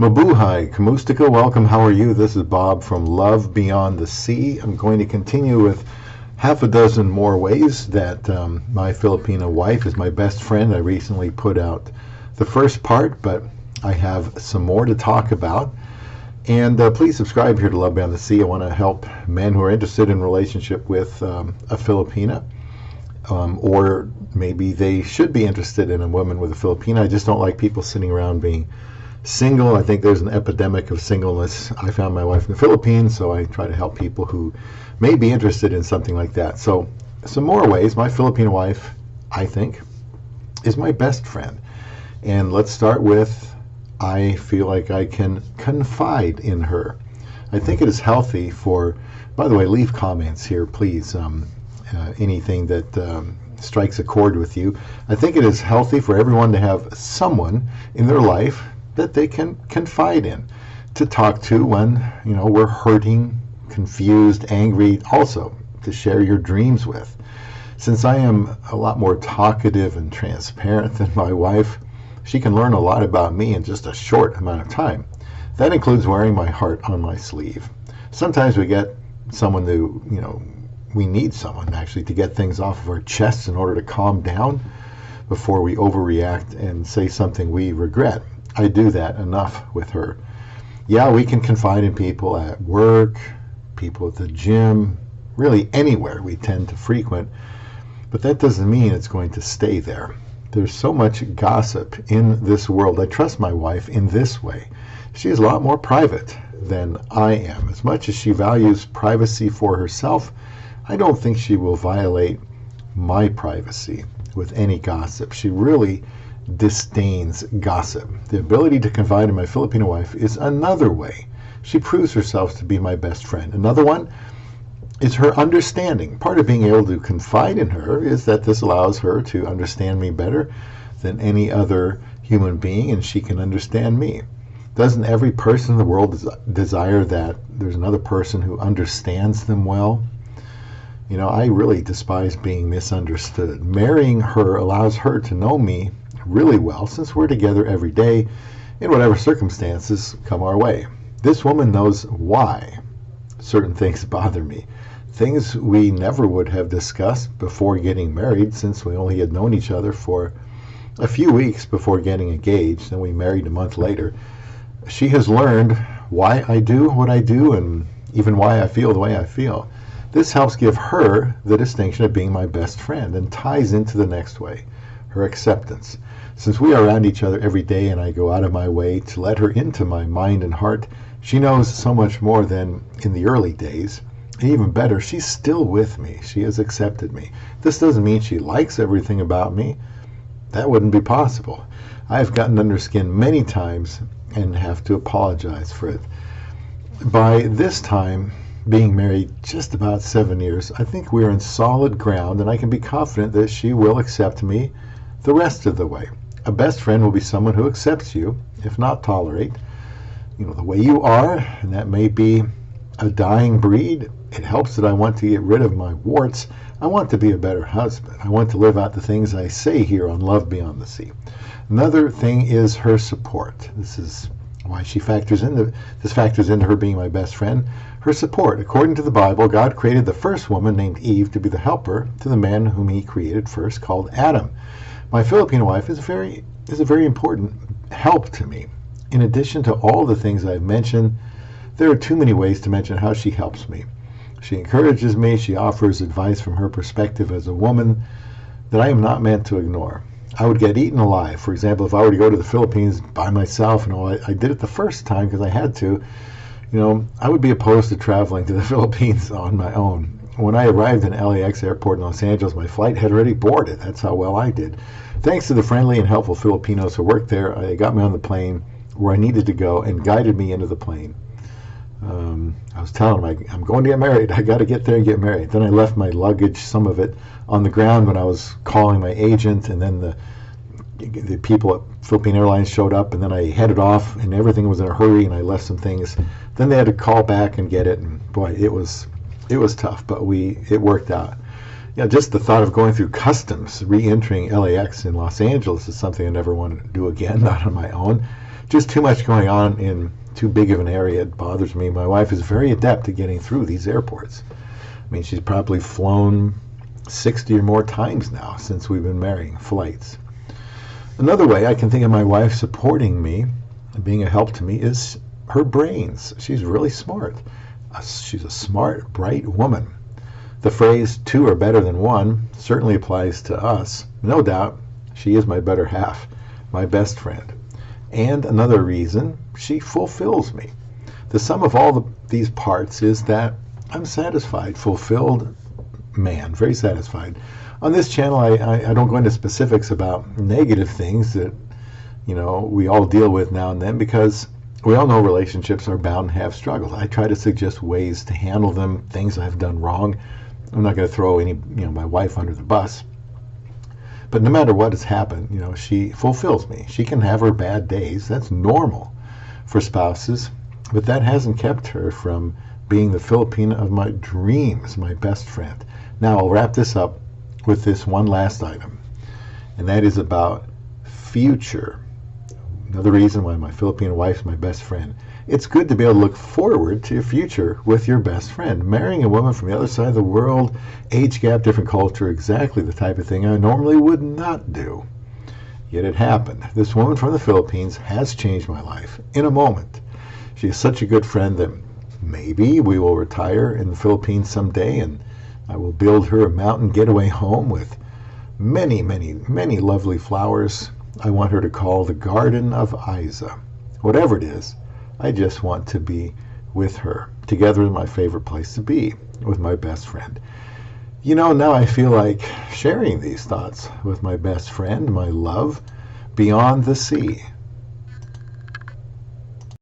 Mabuhay, Kamustika, welcome. How are you? This is Bob from Love Beyond the Sea. I'm going to continue with half a dozen more ways that my Filipina wife is my best friend. I recently put out the first part, but I have some more to talk about. And please subscribe here to Love Beyond the Sea. I want to help men who are interested in relationship with a Filipina, or maybe they should be interested in a woman with a Filipina. I just don't like people sitting around being single. I think there's an epidemic of singleness. I found my wife in the Philippines, so I try to help people who may be interested in something like that. So some more ways. My Filipino wife, I think, is my best friend. And let's start with, I feel like I can confide in her. I think it is healthy for, by the way, leave comments here, please. Anything that strikes a chord with you. I think it is healthy for everyone to have someone in their life that they can confide in, to talk to when, we're hurting, confused, angry, also to share your dreams with. Since I am a lot more talkative and transparent than my wife, she can learn a lot about me in just a short amount of time. That includes wearing my heart on my sleeve. Sometimes we get someone who, we need someone actually to get things off of our chests in order to calm down before we overreact and say something we regret. I do that enough with her. Yeah, we can confide in people at work, people at the gym, really anywhere we tend to frequent, but that doesn't mean it's going to stay there. There's so much gossip in this world. I trust my wife in this way. She is a lot more private than I am. As much as she values privacy for herself, I don't think she will violate my privacy with any gossip. She really disdains gossip. The ability to confide in my Filipino wife is another way she proves herself to be my best friend. Another one is her understanding. Part of being able to confide in her is that this allows her to understand me better than any other human being, and she can understand me. Doesn't every person in the world desire that there's another person who understands them well? I really despise being misunderstood. Marrying her allows her to know me really well, since we're together every day in whatever circumstances come our way. This woman knows why certain things bother me, things we never would have discussed before getting married, since we only had known each other for a few weeks before getting engaged, and we married a month later. She has learned why I do what I do, and even why I feel the way I feel. This helps give her the distinction of being my best friend, and ties into the next way, her acceptance. Since we are around each other every day and I go out of my way to let her into my mind and heart, she knows so much more than in the early days. And even better, she's still with me. She has accepted me. This doesn't mean she likes everything about me. That wouldn't be possible. I've gotten under skin many times and have to apologize for it. By this time, being married just about 7 years, I think we're in solid ground, and I can be confident that she will accept me the rest of the way. A best friend will be someone who accepts you, if not tolerate, the way you are, and that may be a dying breed. It helps that I want to get rid of my warts. I want to be a better husband. I want to live out the things I say here on Love Beyond the Sea. Another thing is her support. This is why this factors into her being my best friend. Her support. According to the Bible, God created the first woman named Eve to be the helper to the man whom he created first, called Adam. My Filipino wife is a very important help to me. In addition to all the things I've mentioned, there are too many ways to mention how she helps me. She encourages me. She offers advice from her perspective as a woman that I am not meant to ignore. I would get eaten alive. For example, if I were to go to the Philippines by myself, I did it the first time because I had to, I would be opposed to traveling to the Philippines on my own. When I arrived in LAX airport in Los Angeles, my flight had already boarded. That's how well I did. Thanks to the friendly and helpful Filipinos who worked there, they got me on the plane where I needed to go and guided me into the plane. I was telling them, I'm going to get married. I got to get there and get married. Then I left my luggage, some of it, on the ground when I was calling my agent, and then the people at Philippine Airlines showed up, and then I headed off, and everything was in a hurry, and I left some things. Then they had to call back and get it, and boy, it was tough, but it worked out. Just the thought of going through customs, re-entering LAX in Los Angeles is something I never want to do again, not on my own. just too much going on in too big of an area. It bothers me. My wife is very adept at getting through these airports. I mean, she's probably flown 60 or more times now since we've been marrying, flights. Another way I can think of my wife supporting me and being a help to me is her brains. She's really smart. She's a smart, bright woman. The phrase, two are better than one, certainly applies to us. No doubt, she is my better half, my best friend. And another reason, she fulfills me. The sum of all these parts is that I'm satisfied, fulfilled man, very satisfied. On this channel, I don't go into specifics about negative things that, we all deal with now and then, because we all know relationships are bound to have struggles. I try to suggest ways to handle them, things I've done wrong. I'm not going to throw my wife under the bus. But no matter what has happened, she fulfills me. She can have her bad days. That's normal for spouses. But that hasn't kept her from being the Filipina of my dreams, my best friend. Now, I'll wrap this up with this one last item, and that is about future. Another reason why my Filipino wife is my best friend. It's good to be able to look forward to your future with your best friend. Marrying a woman from the other side of the world, age gap, different culture, exactly the type of thing I normally would not do. Yet it happened. This woman from the Philippines has changed my life in a moment. She is such a good friend that maybe we will retire in the Philippines someday, and I will build her a mountain getaway home with many, many, many lovely flowers. I want her to call the Garden of Isa. Whatever it is, I just want to be with her. Together is my favorite place to be, with my best friend. Now I feel like sharing these thoughts with my best friend, my love, beyond the sea.